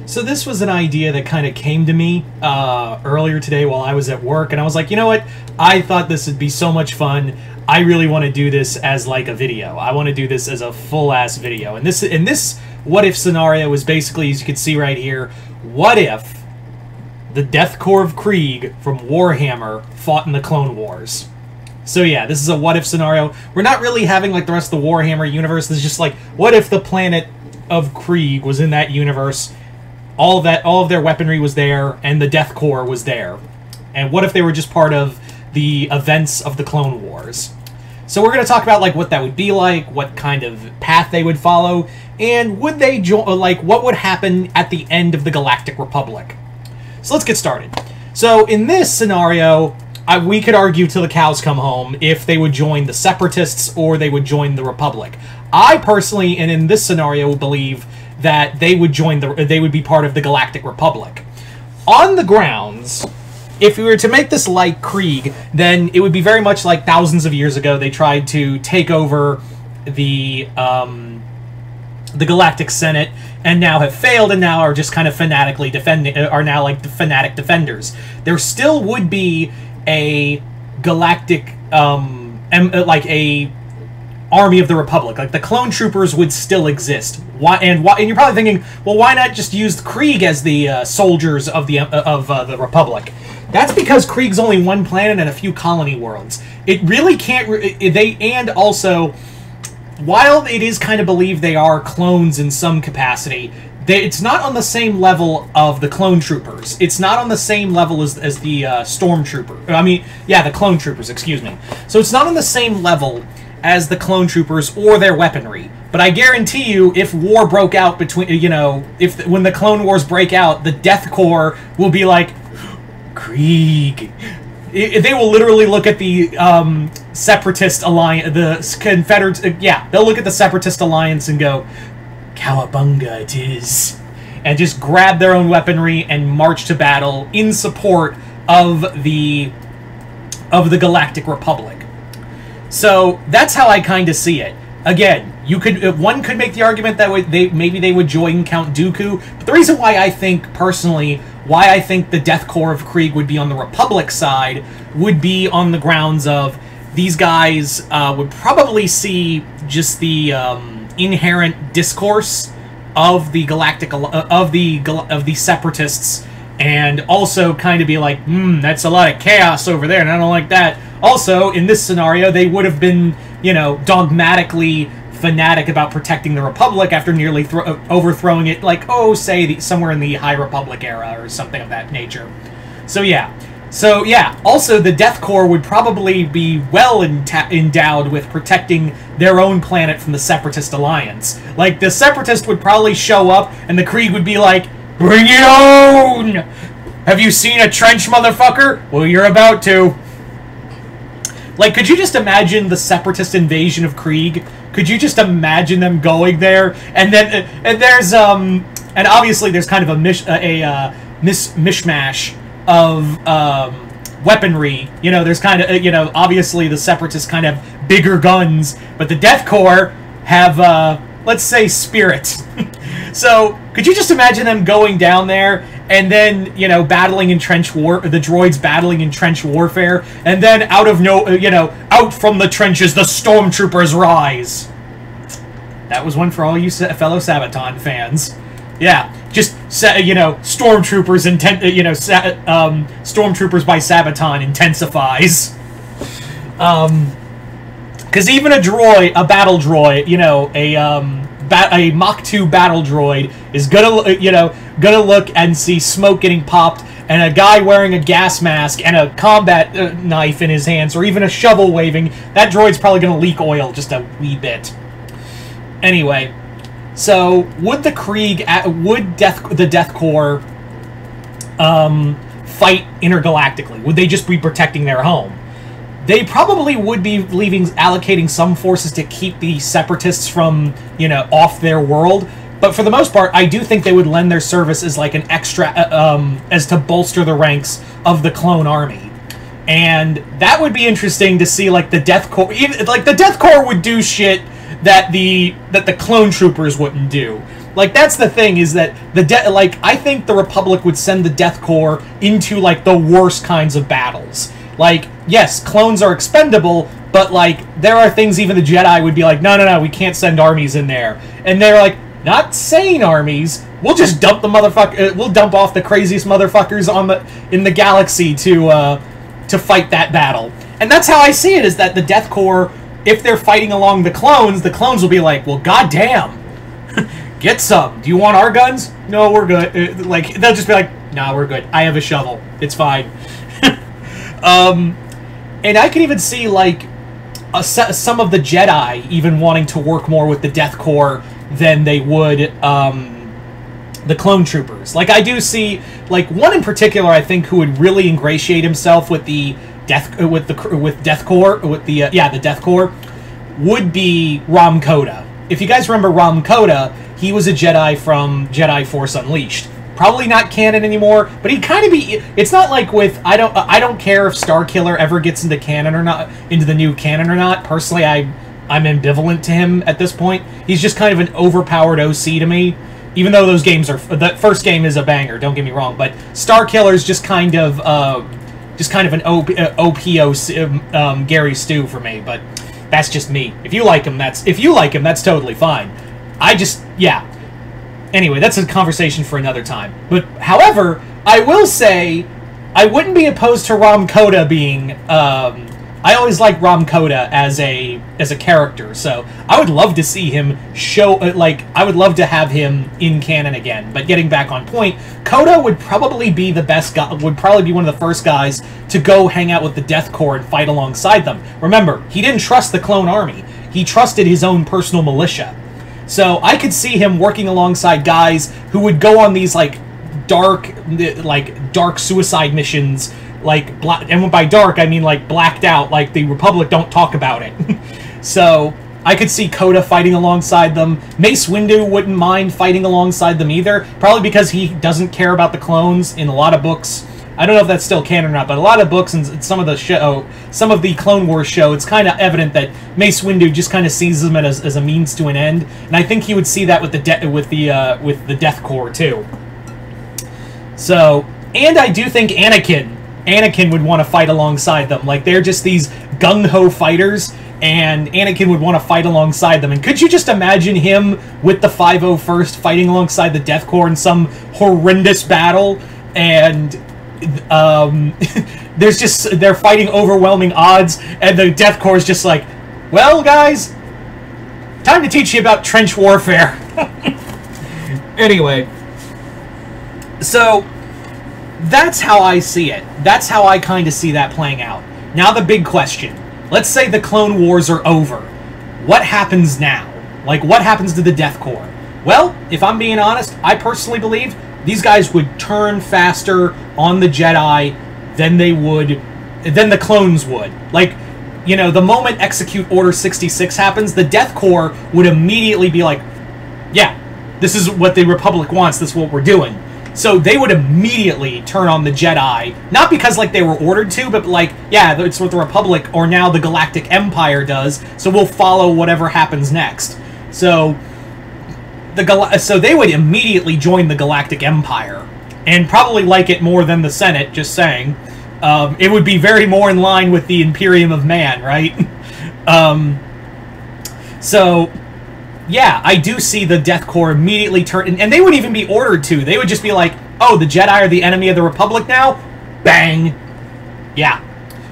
So this was an idea that kind of came to me earlier today while I was at work, and I was like, you know what? I thought this would be so much fun. I really want to do this as like a video. I want to do this as a full-ass video. And this what-if scenario is basically, as you can see right here, what if the Death Corps of Krieg from Warhammer fought in the Clone Wars? So yeah, this is a what-if scenario. We're not really having like the rest of the Warhammer universe. This is just like, what if the planet of Krieg was in that universe? All of their weaponry was there, and the Death Corps was there. And what if they were just part of the events of the Clone Wars? So we're going to talk about like what that would be like, what kind of path they would follow, and would they like what would happen at the end of the Galactic Republic. So let's get started. So in this scenario, we could argue till the cows come home if they would join the Separatists or they would join the Republic. I personally, and in this scenario, believe that they would be part of the Galactic Republic. On the grounds, if we were to make this like Krieg, then it would be very much like thousands of years ago they tried to take over the Galactic Senate and now have failed and now are just kind of fanatically are now like the fanatic defenders. There still would be a galactic like a army of the Republic. Like the clone troopers would still exist. And you're probably thinking, well, why not just use Krieg as the soldiers of the Republic? That's because Krieg's only one planet and a few colony worlds. It really can't. And also, while it is kind of believed they are clones in some capacity, it's not on the same level of the clone troopers. It's not on the same level as the stormtrooper. I mean, yeah, the clone troopers. Excuse me. So it's not on the same level as the clone troopers or their weaponry. But I guarantee you, if war broke out between, when the Clone Wars break out, the Death Corps will be like, Krieg. They will literally look at the Separatist Alliance, the Confederates, they'll look at the Separatist Alliance and go, Cowabunga it is. And just grab their own weaponry and march to battle in support of the Galactic Republic. So that's how I kind of see it. Again, one could make the argument that maybe they would join Count Dooku, but the reason why I think personally the Death Corps of Krieg would be on the Republic side would be on the grounds of these guys would probably see just the inherent discourse of the the Separatists, and also kind of be like, that's a lot of chaos over there, and I don't like that. Also, in this scenario, they would have been, dogmatically fanatic about protecting the Republic after nearly overthrowing it, like, say, somewhere in the High Republic era or something of that nature. So, yeah. Also, the Death Corps would probably be well endowed with protecting their own planet from the Separatist Alliance. Like, the Separatists would probably show up, and the Krieg would be like, bring it on! Have you seen a trench, motherfucker? Well, you're about to. Like, could you just imagine the Separatist invasion of Krieg? Could you just imagine them going there? And then, and obviously there's kind of a mishmash of weaponry. There's kind of, obviously the Separatists kind of have bigger guns, but the Death Corps have, let's say, spirit. So, could you just imagine them going down there and then, battling in trench war, the droids battling in trench warfare, and then out from the trenches, the stormtroopers rise. That was one for all you fellow Sabaton fans. Yeah, just, stormtroopers stormtroopers by Sabaton intensifies. Because even a battle droid, a Mach 2 battle droid is gonna look and see smoke getting popped and a guy wearing a gas mask and a combat knife in his hands, or even a shovel waving. That droid's probably gonna leak oil just a wee bit. Anyway, so would the Death Corps fight intergalactically? Would they just be protecting their home? They probably would be allocating some forces to keep the Separatists from, off their world. But for the most part, I do think they would lend their service as like an extra, as to bolster the ranks of the clone army. And that would be interesting to see, like, the Death Corps, the Death Corps would do shit that the clone troopers wouldn't do. Like, that's the thing, is that I think the Republic would send the Death Corps into, like, the worst kinds of battles. Like, yes, clones are expendable, but, like, there are things even the Jedi would be like, no, we can't send armies in there. And they're like, not sane armies, we'll just dump the we'll dump off the craziest motherfuckers in the galaxy to fight that battle. And that's how I see it, is that the Death Corps, if they're fighting along the clones will be like, well, goddamn. Get some. Do you want our guns? No, we're good. Like, they'll just be like, nah, we're good. I have a shovel. It's fine. And I can even see, like, some of the Jedi even wanting to work more with the Death Corps than they would the clone troopers. Like, I do see, like, one in particular, I think, who would really ingratiate himself with the Death Corps would be Ram Koda. If you guys remember Ram Koda, he was a Jedi from Jedi Force Unleashed. Probably not canon anymore, but he'd kind of be... It's not like with... I don't care if Starkiller ever gets into canon or not, into the new canon or not. Personally, I'm ambivalent to him at this point. He's just kind of an overpowered OC to me. Even though those games are... The first game is a banger, don't get me wrong, but Starkiller's just kind of an OPO Gary Stu for me, but that's just me. If you like him, that's totally fine. Yeah. Anyway, that's a conversation for another time. But, however, I will say, I wouldn't be opposed to Ram Koda being, I always liked Ram Koda as a character, so I would love to see him I would love to have him in canon again. But getting back on point, Koda would probably be the best guy, would probably be one of the first guys to go hang out with the Death Corps and fight alongside them. Remember, he didn't trust the clone army. He trusted his own personal militia. So I could see him working alongside guys who would go on these, like, dark suicide missions, and by dark I mean, like, blacked out, like the Republic don't talk about it. So I could see Koda fighting alongside them. Mace Windu wouldn't mind fighting alongside them either, probably because he doesn't care about the clones in a lot of books. I don't know if that's still canon or not, but a lot of books and some of the Clone Wars show, it's kind of evident that Mace Windu just kind of sees them as a means to an end, and I think he would see that with the Death Corps too. So, and I do think Anakin would want to fight alongside them. Like, they're just these gung-ho fighters, and Anakin would want to fight alongside them. And could you just imagine him with the 501st fighting alongside the Death Corps in some horrendous battle, and they're fighting overwhelming odds, and the Death Corps is just like, well, guys, time to teach you about trench warfare. Anyway, so that's how I see it. That's how I kind of see that playing out. Now the big question. Let's say the Clone Wars are over. What happens now? Like, what happens to the Death Corps? Well, if I'm being honest, I personally believe these guys would turn faster on the Jedi than the clones would. Like, you know, the moment Execute Order 66 happens, the Death Corps would immediately be like, yeah, this is what the Republic wants, this is what we're doing. So they would immediately turn on the Jedi, not because, like, they were ordered to, but, like, yeah, it's what the Republic, or now the Galactic Empire does, so we'll follow whatever happens next. So they would immediately join the Galactic Empire, and probably like it more than the Senate, just saying. It would be very more in line with the Imperium of Man, right? So, yeah, I do see the Death Corps immediately turn... And they wouldn't even be ordered to. They would just be like, oh, the Jedi are the enemy of the Republic now? Bang! Yeah.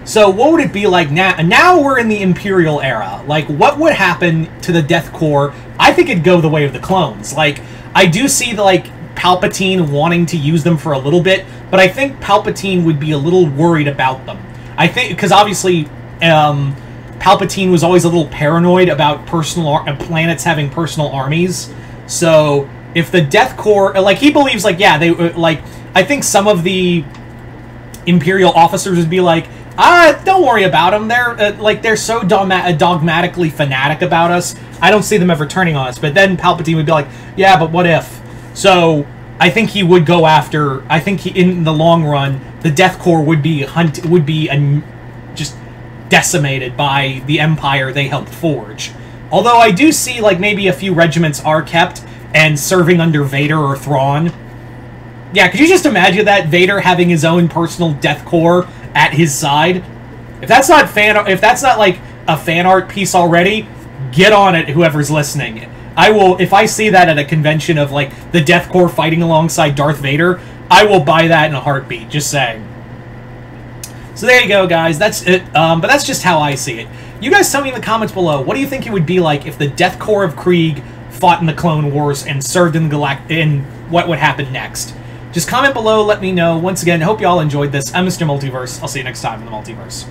So what would it be like now? Now we're in the Imperial era. Like, what would happen to the Death Corps? I think it'd go the way of the clones. Like, I do see, like, Palpatine wanting to use them for a little bit, but I think Palpatine would be a little worried about them. I think, because obviously, Palpatine was always a little paranoid about planets having personal armies. So if the Death Corps, like, he believes, like, yeah, they, like, I think some of the Imperial officers would be like, don't worry about them. They're so dogmatically fanatic about us. I don't see them ever turning on us. But then Palpatine would be like, yeah, but what if? So I think he would go after. I think in the long run, the Death Corps would be just decimated by the Empire they helped forge. Although I do see, like, maybe a few regiments are kept and serving under Vader or Thrawn. Yeah, could you just imagine that? Vader having his own personal death corps at his side? If that's not like a fan art piece already, get on it, whoever's listening. I will, if I see that at a convention of, like, the Death Corps fighting alongside Darth Vader, I will buy that in a heartbeat, just saying. So there you go, guys. That's it. But that's just how I see it. You guys tell me in the comments below, what do you think it would be like if the Death Corps of Krieg fought in the Clone Wars and served in the in what would happen next? Just comment below, let me know. Once again, hope you all enjoyed this. I'm Mr. Multiverse. I'll see you next time in the Multiverse.